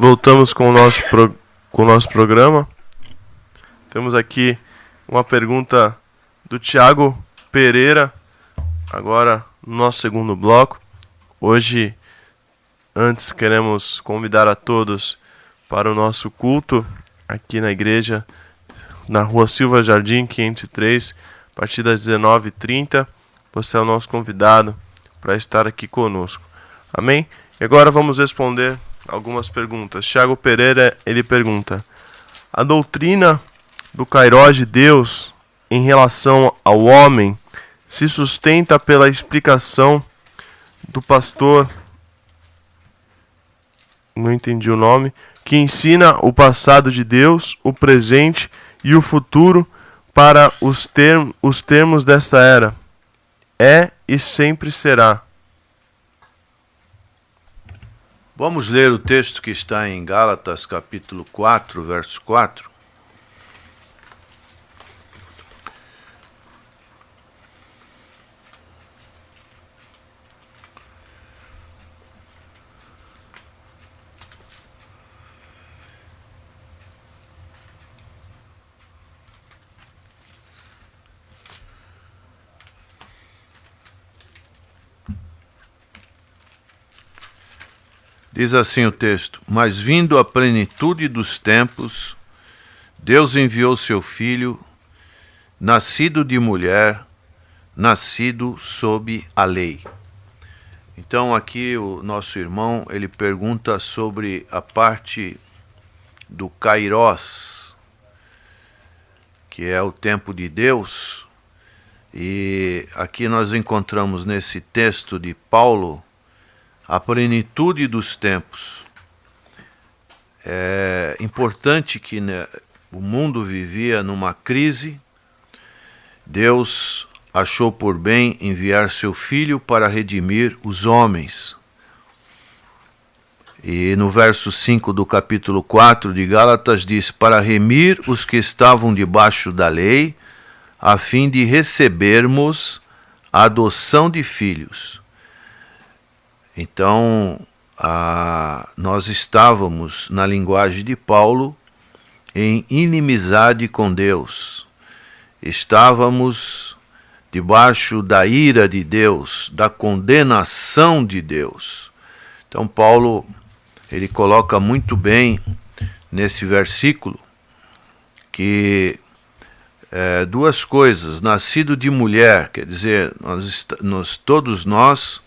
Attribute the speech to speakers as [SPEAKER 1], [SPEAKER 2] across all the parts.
[SPEAKER 1] Voltamos com o nosso programa. Temos aqui uma pergunta do Thiago Pereira, agora no nosso segundo bloco. Hoje, antes, queremos convidar a todos para o nosso culto aqui na igreja, na Rua Silva Jardim, 503, a partir das 19h30. Você é o nosso convidado para estar aqui conosco. Amém? E agora vamos responder algumas perguntas. Thiago Pereira, ele pergunta: a doutrina do Kairós de Deus em relação ao homem se sustenta pela explicação do pastor, não entendi o nome, que ensina o passado de Deus, o presente e o futuro para os termos desta era. É e sempre será.
[SPEAKER 2] Vamos ler o texto que está em Gálatas, capítulo 4, verso 4. Diz assim o texto: mas vindo a plenitude dos tempos, Deus enviou seu Filho, nascido de mulher, nascido sob a lei. Então aqui o nosso irmão, ele pergunta sobre a parte do Kairós, que é o tempo de Deus. E aqui nós encontramos nesse texto de Paulo a plenitude dos tempos. É importante que o mundo vivia numa crise. Deus achou por bem enviar seu Filho para redimir os homens. E no verso 5 do capítulo 4 de Gálatas diz: para remir os que estavam debaixo da lei, a fim de recebermos a adoção de filhos. Então, nós estávamos, na linguagem de Paulo, em inimizade com Deus. Estávamos debaixo da ira de Deus, da condenação de Deus. Então, Paulo, ele coloca muito bem nesse versículo que duas coisas: nascido de mulher, quer dizer, todos nós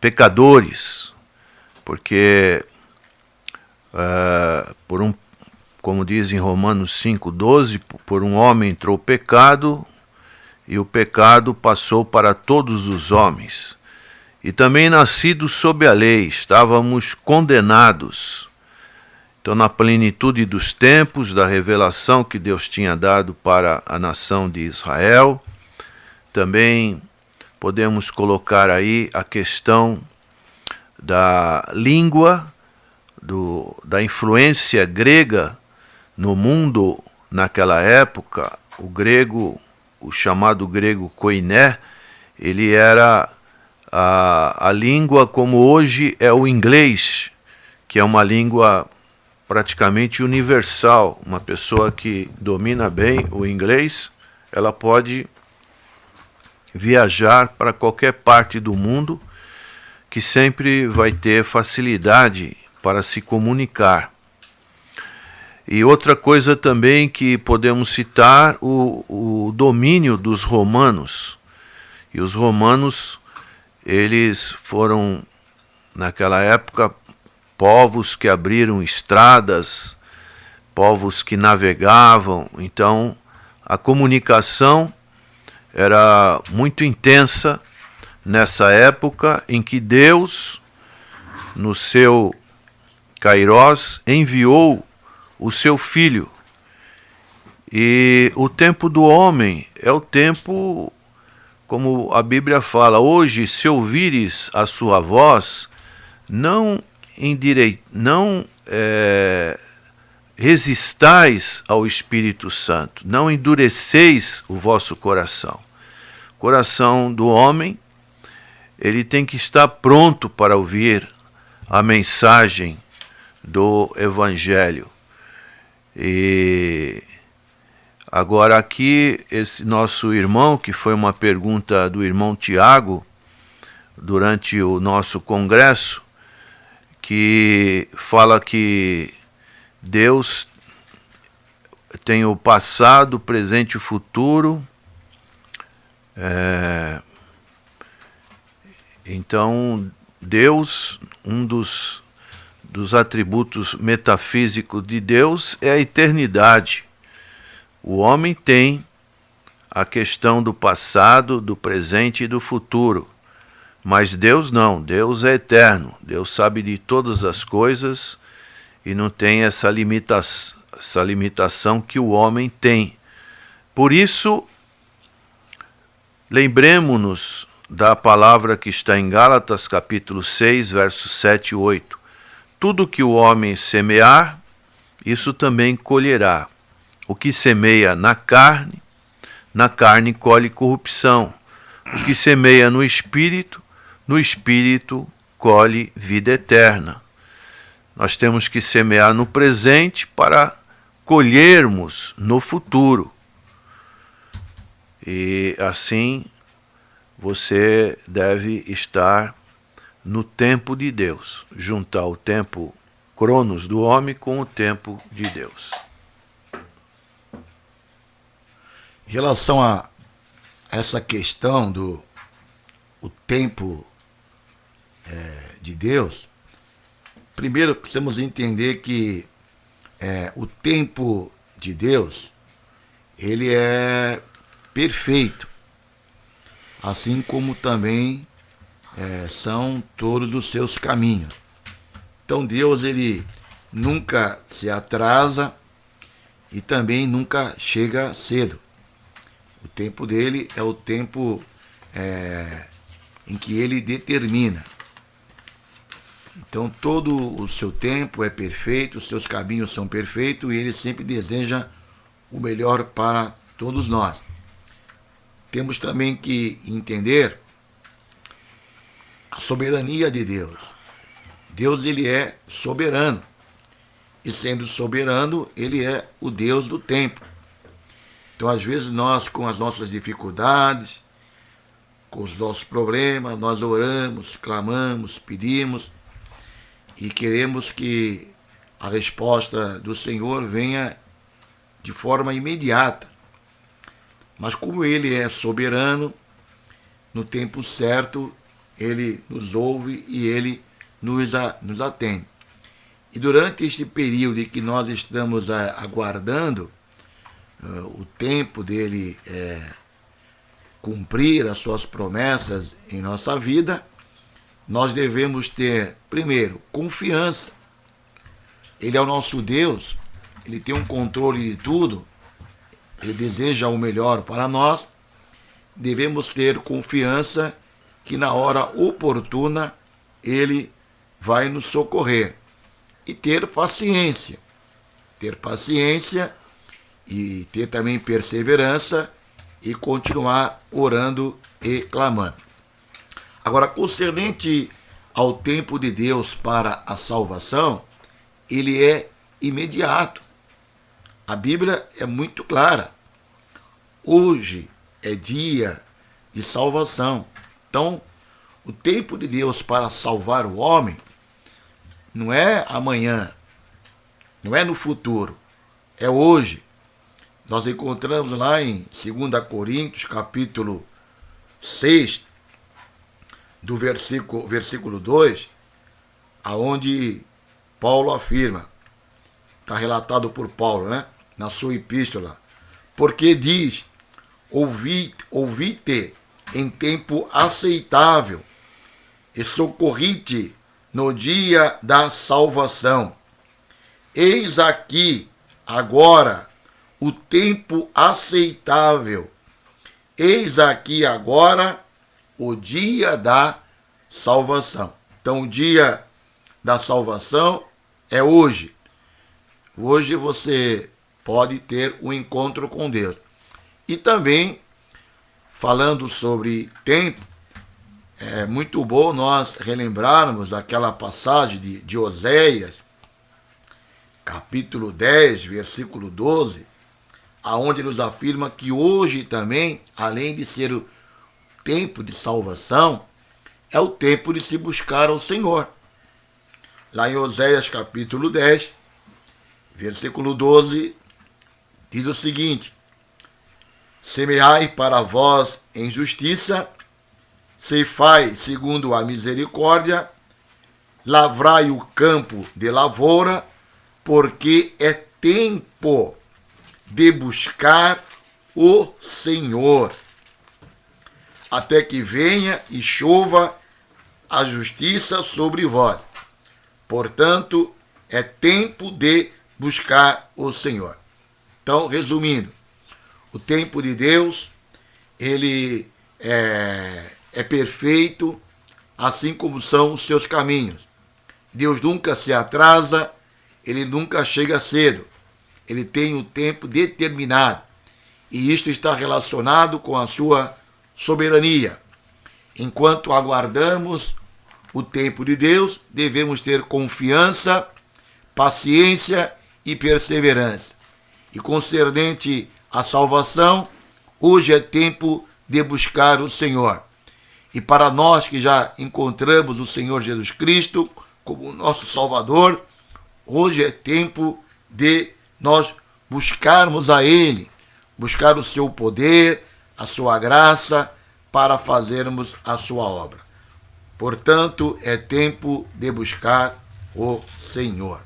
[SPEAKER 2] pecadores, porque como diz em Romanos 5,12, por um homem entrou o pecado, e o pecado passou para todos os homens. E também nascidos sob a lei, estávamos condenados. Então, na plenitude dos tempos, da revelação que Deus tinha dado para a nação de Israel, também podemos colocar aí a questão da língua, da influência grega no mundo naquela época. O grego, o chamado grego koiné, ele era a língua como hoje é o inglês, que é uma língua praticamente universal. Uma pessoa que domina bem o inglês, ela pode viajar para qualquer parte do mundo, que sempre vai ter facilidade para se comunicar. E outra coisa também que podemos citar, o domínio dos romanos. E os romanos, eles foram, naquela época, povos que abriram estradas, povos que navegavam. Então, a comunicação era muito intensa nessa época em que Deus, no seu Kairós, enviou o seu Filho. E o tempo do homem é o tempo, como a Bíblia fala: hoje, se ouvires a sua voz, não resistais ao Espírito Santo, não endureceis o vosso coração. O coração do homem, ele tem que estar pronto para ouvir a mensagem do Evangelho. E agora aqui, esse nosso irmão, que foi uma pergunta do irmão Tiago, durante o nosso congresso, que fala que Deus tem o passado, o presente e o futuro. Então, Deus, um dos atributos metafísicos de Deus é a eternidade. O homem tem a questão do passado, do presente e do futuro. Mas Deus não, Deus é eterno. Deus sabe de todas as coisas e não tem essa limitação que o homem tem. Por isso, lembremos-nos da palavra que está em Gálatas capítulo 6, versos 7 e 8. Tudo que o homem semear, isso também colherá. O que semeia na carne colhe corrupção. O que semeia no espírito colhe vida eterna. Nós temos que semear no presente para colhermos no futuro. E assim você deve estar no tempo de Deus, juntar o tempo cronos do homem com o tempo de Deus.
[SPEAKER 3] Em relação a essa questão do o tempo de Deus, primeiro precisamos entender que o tempo de Deus, ele é perfeito, assim como também são todos os seus caminhos. Então Deus, ele nunca se atrasa e também nunca chega cedo. O tempo dele é o tempo em que ele determina. Então todo o seu tempo é perfeito, os seus caminhos são perfeitos e ele sempre deseja o melhor para todos nós. Temos também que entender a soberania de Deus. Deus, ele é soberano. E sendo soberano, ele é o Deus do tempo. Então, às vezes, nós, com as nossas dificuldades, com os nossos problemas, nós oramos, clamamos, pedimos e queremos que a resposta do Senhor venha de forma imediata. Mas como ele é soberano, no tempo certo, ele nos ouve e ele nos atende. E durante este período em que nós estamos aguardando o tempo dele cumprir as suas promessas em nossa vida, nós devemos ter, primeiro, confiança. Ele é o nosso Deus, ele tem um controle de tudo, ele deseja o melhor para nós. Devemos ter confiança que na hora oportuna ele vai nos socorrer. E ter paciência e ter também perseverança e continuar orando e clamando. Agora, concernente ao tempo de Deus para a salvação, ele é imediato. A Bíblia é muito clara. Hoje é dia de salvação. Então, o tempo de Deus para salvar o homem não é amanhã, não é no futuro, é hoje. Nós encontramos lá em 2 Coríntios, capítulo 6, do versículo 2, aonde Paulo afirma, está relatado por Paulo, né, na sua epístola, porque diz, ouvi-te em tempo aceitável e socorri-te no dia da salvação. Eis aqui agora o tempo aceitável. Eis aqui agora o dia da salvação. Então o dia da salvação é hoje. Hoje você pode ter um encontro com Deus. E também, falando sobre tempo, é muito bom nós relembrarmos aquela passagem de Oséias, capítulo 10, versículo 12, aonde nos afirma que hoje também, além de ser o tempo de salvação, é o tempo de se buscar ao Senhor. Lá em Oséias capítulo 10, versículo 12, diz o seguinte: semeai para vós em justiça, ceifai segundo a misericórdia, lavrai o campo de lavoura, porque é tempo de buscar o Senhor, até que venha e chova a justiça sobre vós. Portanto, é tempo de buscar o Senhor. Então, resumindo, o tempo de Deus, ele é perfeito, assim como são os seus caminhos. Deus nunca se atrasa, ele nunca chega cedo. Ele tem um tempo determinado. E isto está relacionado com a sua soberania. Enquanto aguardamos o tempo de Deus, devemos ter confiança, paciência e perseverança. E concernente à salvação, hoje é tempo de buscar o Senhor. E para nós que já encontramos o Senhor Jesus Cristo como nosso Salvador, hoje é tempo de nós buscarmos a Ele, buscar o seu poder, a sua graça, para fazermos a sua obra. Portanto, é tempo de buscar o Senhor.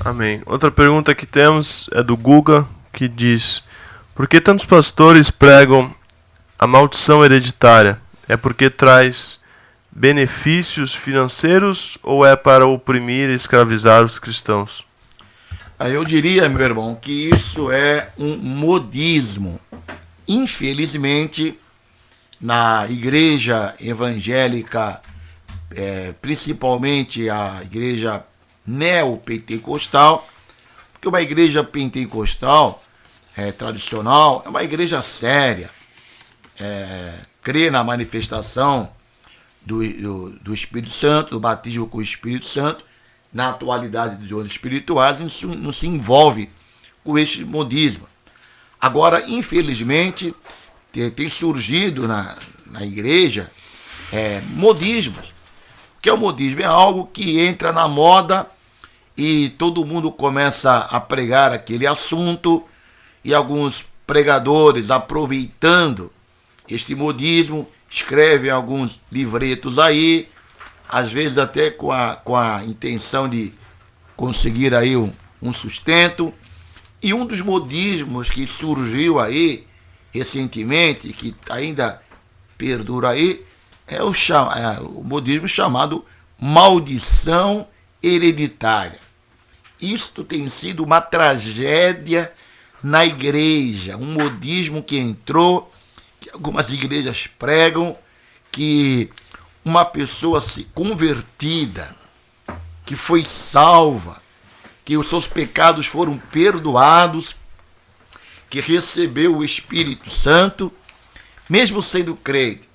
[SPEAKER 1] Amém. Outra pergunta que temos é do Guga, que diz: por que tantos pastores pregam a maldição hereditária? É porque traz benefícios financeiros ou é para oprimir e escravizar os cristãos?
[SPEAKER 3] Eu diria, meu irmão, que isso é um modismo. Infelizmente, na igreja evangélica, principalmente a igreja neopentecostal, porque uma igreja pentecostal tradicional é uma igreja séria, crê na manifestação do Espírito Santo, do batismo com o Espírito Santo, na atualidade dos dons espirituais, não se envolve com este modismo. Agora, infelizmente, tem surgido na igreja modismos. Que é o modismo? É algo que entra na moda e todo mundo começa a pregar aquele assunto, e alguns pregadores, aproveitando este modismo, escrevem alguns livretos aí, às vezes até com a intenção de conseguir aí um sustento. E um dos modismos que surgiu aí recentemente, que ainda perdura aí, é o modismo chamado maldição hereditária. Isto tem sido uma tragédia na igreja, um modismo que entrou, que algumas igrejas pregam, que uma pessoa se convertida, que foi salva, que os seus pecados foram perdoados, que recebeu o Espírito Santo, mesmo sendo crente,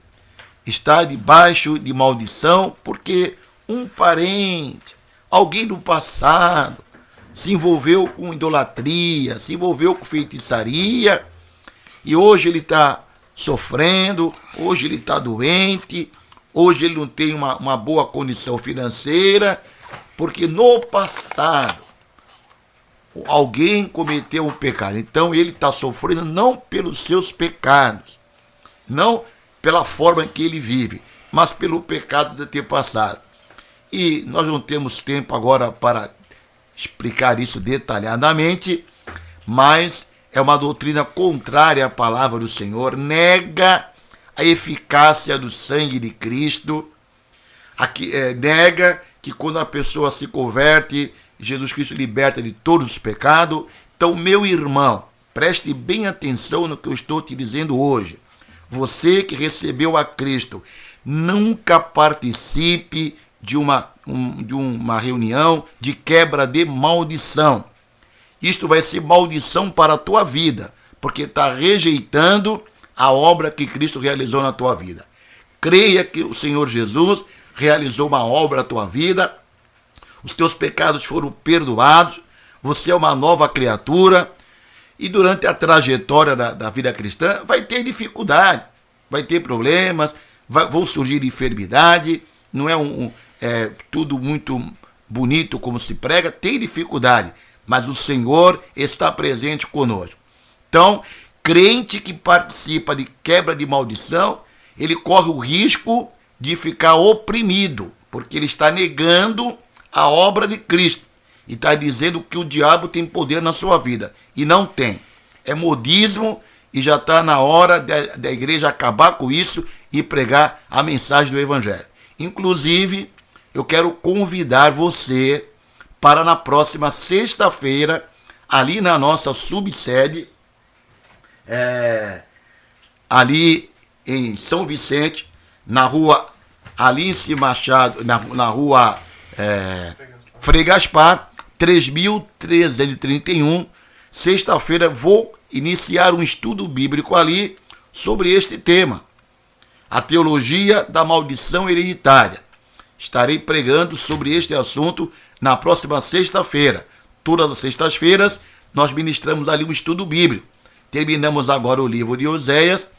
[SPEAKER 3] está debaixo de maldição porque um parente, alguém do passado, se envolveu com idolatria, se envolveu com feitiçaria, e hoje ele está sofrendo, hoje ele está doente, hoje ele não tem uma boa condição financeira, porque no passado alguém cometeu um pecado. Então ele está sofrendo não pelos seus pecados, não pela forma que ele vive, mas pelo pecado de ter passado. E nós não temos tempo agora para explicar isso detalhadamente, mas é uma doutrina contrária à palavra do Senhor, nega a eficácia do sangue de Cristo, nega que quando a pessoa se converte, Jesus Cristo liberta de todos os pecados. Então, meu irmão, preste bem atenção no que eu estou te dizendo hoje. Você que recebeu a Cristo, nunca participe de uma reunião de quebra de maldição. Isto vai ser maldição para a tua vida, porque está rejeitando a obra que Cristo realizou na tua vida. Creia que o Senhor Jesus realizou uma obra na tua vida. os teus pecados foram perdoados, você é uma nova criatura, e durante a trajetória da vida cristã vai ter dificuldade, vai ter problemas, vão surgir enfermidade, não é tudo muito bonito como se prega, tem dificuldade, mas o Senhor está presente conosco. Então, crente que participa de quebra de maldição, ele corre o risco de ficar oprimido, porque ele está negando a obra de Cristo e está dizendo que o diabo tem poder na sua vida, e não tem. É modismo, e já está na hora da igreja acabar com isso e pregar a mensagem do Evangelho. Inclusive, eu quero convidar você para na próxima sexta-feira, ali na nossa subsede, ali em São Vicente, na rua Alice Machado, na rua Frei Gaspar, 3.331. Sexta-feira vou iniciar um estudo bíblico ali sobre este tema, a teologia da maldição hereditária. Estarei pregando sobre este assunto na próxima sexta-feira. Todas as sextas-feiras nós ministramos ali um estudo bíblico. Terminamos agora o livro de Oséias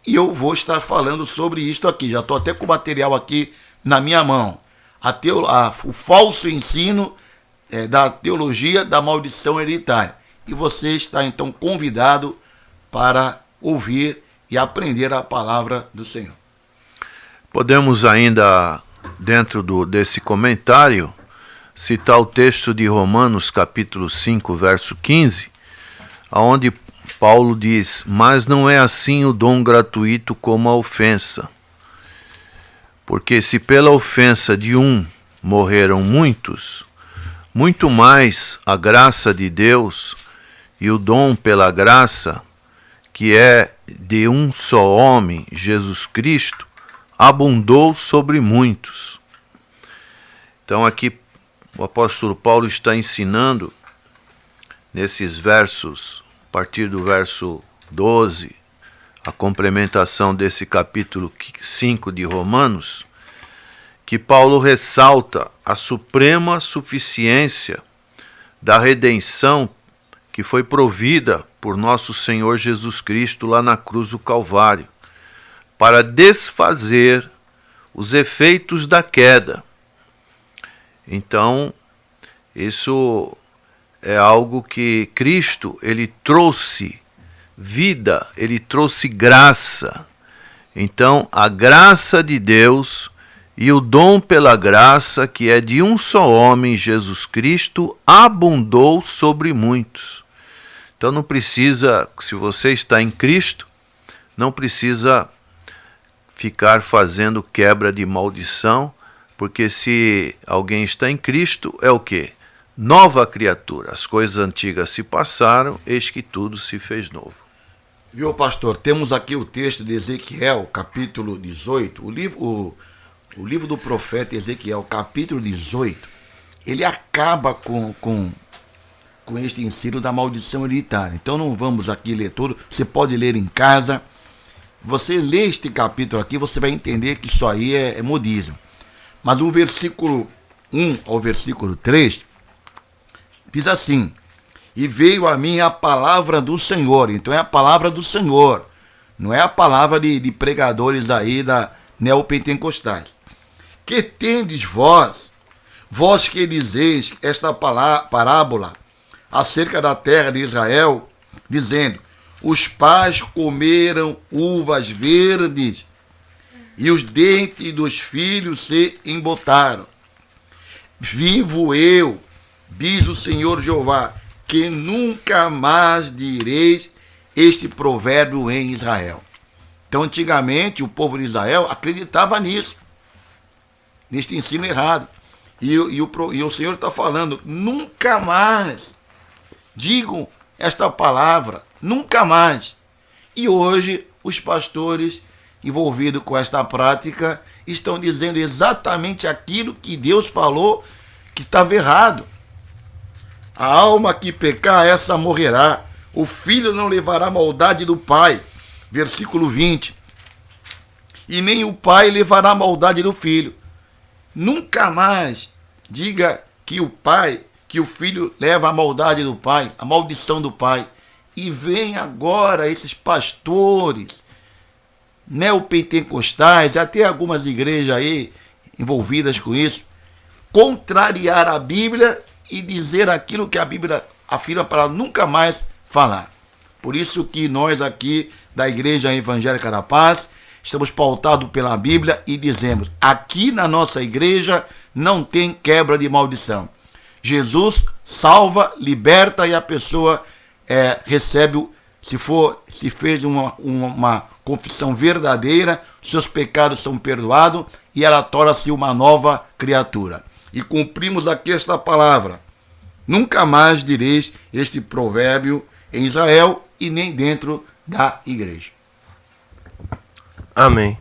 [SPEAKER 3] e eu vou estar falando sobre isto aqui. Já estou até com o material aqui na minha mão. O falso ensino da teologia da maldição hereditária. E você está então convidado para ouvir e aprender a palavra do Senhor.
[SPEAKER 2] Podemos ainda, dentro desse comentário, citar o texto de Romanos capítulo 5, verso 15, onde Paulo diz: mas não é assim o dom gratuito como a ofensa. Porque se pela ofensa de um morreram muitos, muito mais a graça de Deus e o dom pela graça, que é de um só homem, Jesus Cristo, abundou sobre muitos. Então aqui o apóstolo Paulo está ensinando, nesses versos, a partir do verso 12, a complementação desse capítulo 5 de Romanos, que Paulo ressalta a suprema suficiência da redenção que foi provida por nosso Senhor Jesus Cristo lá na cruz do Calvário, para desfazer os efeitos da queda. Então, isso é algo que Cristo, ele trouxe vida, ele trouxe graça. Então, a graça de Deus e o dom pela graça, que é de um só homem, Jesus Cristo, abundou sobre muitos. Então não precisa, se você está em Cristo, não precisa ficar fazendo quebra de maldição, porque se alguém está em Cristo, é o quê? Nova criatura. As coisas antigas se passaram, eis que tudo se fez novo.
[SPEAKER 3] Viu, pastor? Temos aqui o texto de Ezequiel, capítulo 18, o livro do profeta Ezequiel, capítulo 18, ele acaba com este ensino da maldição hereditária. Então não vamos aqui ler tudo, você pode ler em casa. Você lê este capítulo aqui, você vai entender que isso aí é modismo. Mas o versículo 1 ao versículo 3 diz assim: e veio a mim a palavra do Senhor. Então é a palavra do Senhor, não é a palavra de pregadores aí da neopentecostais. Que tendes vós que dizeis esta parábola acerca da terra de Israel, dizendo: os pais comeram uvas verdes e os dentes dos filhos se embotaram. Vivo eu, diz o Senhor Jeová, que nunca mais direis este provérbio em Israel. Então, antigamente, o povo de Israel acreditava nisso, neste ensino errado. E o Senhor está falando: nunca mais digam esta palavra, nunca mais. E hoje, os pastores envolvidos com esta prática estão dizendo exatamente aquilo que Deus falou que estava errado. A alma que pecar, essa morrerá. O filho não levará maldade do pai. Versículo 20. E nem o pai levará maldade do filho. Nunca mais diga que o filho leva a maldade do pai, a maldição do pai. E vem agora esses pastores neopentecostais, até algumas igrejas aí envolvidas com isso, contrariar a Bíblia e dizer aquilo que a Bíblia afirma para nunca mais falar. Por isso que nós aqui da Igreja Evangélica da Paz estamos pautados pela Bíblia e dizemos: aqui na nossa igreja não tem quebra de maldição. Jesus salva, liberta e a pessoa recebe, se fez uma confissão verdadeira, seus pecados são perdoados e ela torna-se uma nova criatura. E cumprimos aqui esta palavra: nunca mais direis este provérbio em Israel e nem dentro da igreja.
[SPEAKER 1] Amém.